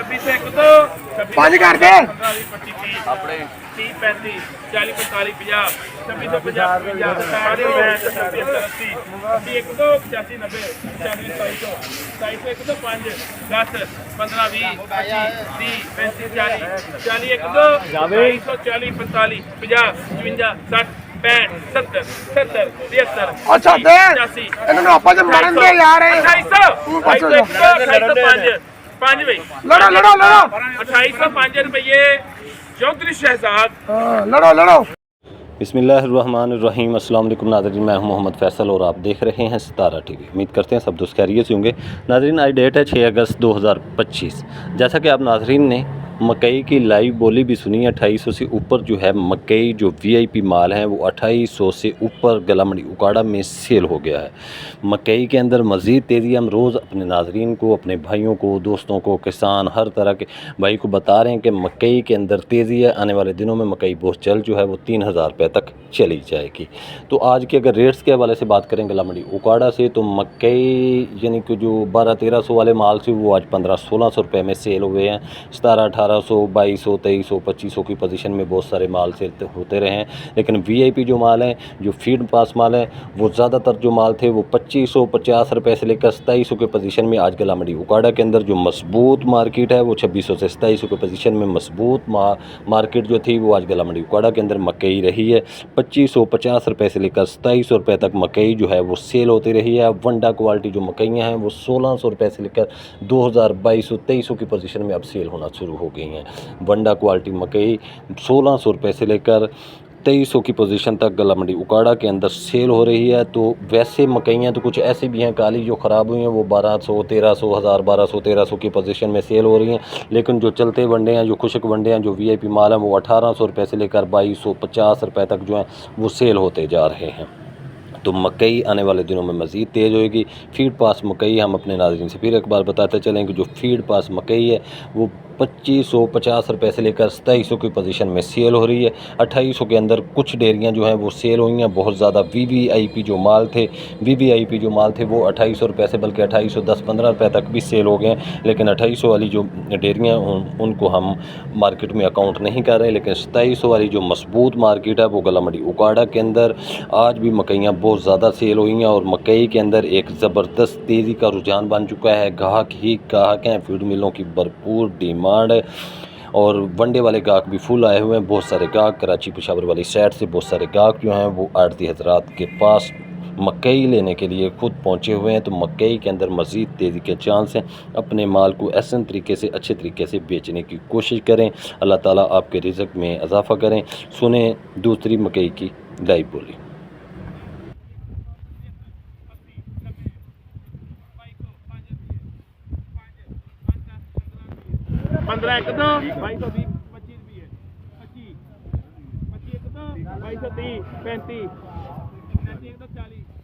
26 1 2 पाँच कर दे। 15 20 25 30 अपने 30 35 40 45 50 2650 50 सारे 80 80 1 2 85 90 95 200 1 2 5 10 15 20 25 30 35 40 40 1 2 240 45 50 55 60 65 70 70 73 अच्छा दे इन्होंने आपस में मरन दे यार 2800 2805 5 भाई लड़ो लड़ो लड़ो 2805 रुपये चौधरी शहजाद। लड़ो लड़ो। बिस्मिल्लाहिर्रहमानिर्रहीम अस्सलाम वालेकुम नाज़रीन, मैं हूं मोहम्मद फैसल और आप देख रहे हैं सितारा टीवी। उम्मीद करते हैं सब दोस्त खैरियत से होंगे। नाज़रीन आज डेट है 6 अगस्त 2025। जैसा कि आप नाज़रीन ने मकई की लाइव बोली भी सुनी है, 2800 से ऊपर जो है मकई जो वीआईपी माल है वो 2800 से ऊपर गला मंडी उकाड़ा में सेल हो गया है। मकई के अंदर मज़ीद तेज़ी हम रोज़ अपने नाज़रीन को, अपने भाइयों को, दोस्तों को, किसान हर तरह के भाई को बता रहे हैं कि मकई के अंदर तेज़ी है। आने वाले दिनों में मकई बहुत जल्द जो है वो 3000 रुपये तक चली जाएगी। तो आज के अगर रेट्स के हवाले से बात करें गला मंडी उकाड़ा से, तो मकई यानी कि जो 1200-1300 वाले माल से वो आज 1500-1600 रुपये में सेल हुए हैं। 1700-1800 2200 2300 2500 की पोजीशन में बहुत सारे माल सेल होते रहे हैं। लेकिन वीआईपी जो माल हैं, जो फीड पास माल है, वो ज़्यादातर जो माल थे वो 2550 रुपये से लेकर 2700 के पोजीशन में आज गला मंडी उकाड़ा के अंदर जो मजबूत मार्केट है वो 2600 से 2700 के पोजीशन में मजबूत मार्केट जो थी वो आज गला मंडी उकाड़ा के अंदर मकई रही है। 2550 रुपये से लेकर 2700 रुपये तक मकई जो है वो सेल होती रही है। वंडा क्वालिटी जो मकइयाँ हैं वो 1600 रुपये से लेकर 2000 2200 2300 की पोजीशन में अब सेल होना शुरू हो गई हैं। वंडा क्वालिटी मकई 1600 रुपये से लेकर 2300 की पोजीशन तक गला मंडी उकाड़ा के अंदर सेल हो रही है। तो वैसे मकइयाँ तो कुछ ऐसी भी हैं काली जो ख़राब हुई हैं, वो 1200 1300 1000 1200 1300 की पोजीशन में सेल हो रही हैं। लेकिन जो चलते वंडे हैं, जो खुशक वंडे हैं, जो वीआईपी माल हैं, वो 1800 रुपये से लेकर 2250 रुपये तक जो हैं वो सेल होते जा रहे हैं। तो मकई आने वाले दिनों में मज़ीद तेज़ होएगी। फीड पास मकई हम अपने नाज़रीन से फिर एक बार बताते चलें कि जो फीड पास मकई है वो 2550 रुपये से लेकर 2700 की पोजीशन में सेल हो रही है। 2800 के अंदर कुछ डेयरियाँ जो हैं वो सेल हुई हैं। बहुत ज़्यादा वीवीआईपी जो माल थे वो 2800 रुपये से बल्कि 2810-15 रुपये तक भी सेल हो गए हैं। लेकिन 2800 वाली जो डेयरियाँ उनको हम मार्केट में अकाउंट नहीं कर रहे। लेकिन 2700 वाली जो मजबूत मार्केट है वो गला मंडी उकाड़ा के अंदर आज भी मकइयाँ बहुत ज़्यादा सेल हुई हैं। और मकई के अंदर एक ज़बरदस्त तेज़ी का रुझान बन चुका है। गाहक ही गाहक हैं, फीड मिलों की भरपूर डिमांड है और वनडे वाले गाहक भी फुल आए हुए हैं। बहुत सारे गाहक कराची पेशावर वाली साइड से, बहुत सारे गाहक जो हैं वो आड़ती हजरात के पास मकई लेने के लिए खुद पहुंचे हुए हैं। तो मकई के अंदर मज़ीद तेज़ी के चांस हैं। अपने माल को ऐसे तरीके से, अच्छे तरीके से बेचने की कोशिश करें। अल्लाह ताला आपके रिज़्क़ में इजाफ़ा करें। सुने दूसरी मकई की लाइव बोली। 15 1 2 2220 25 रुपये 25 25 1 2 2230 35 35 1 2 40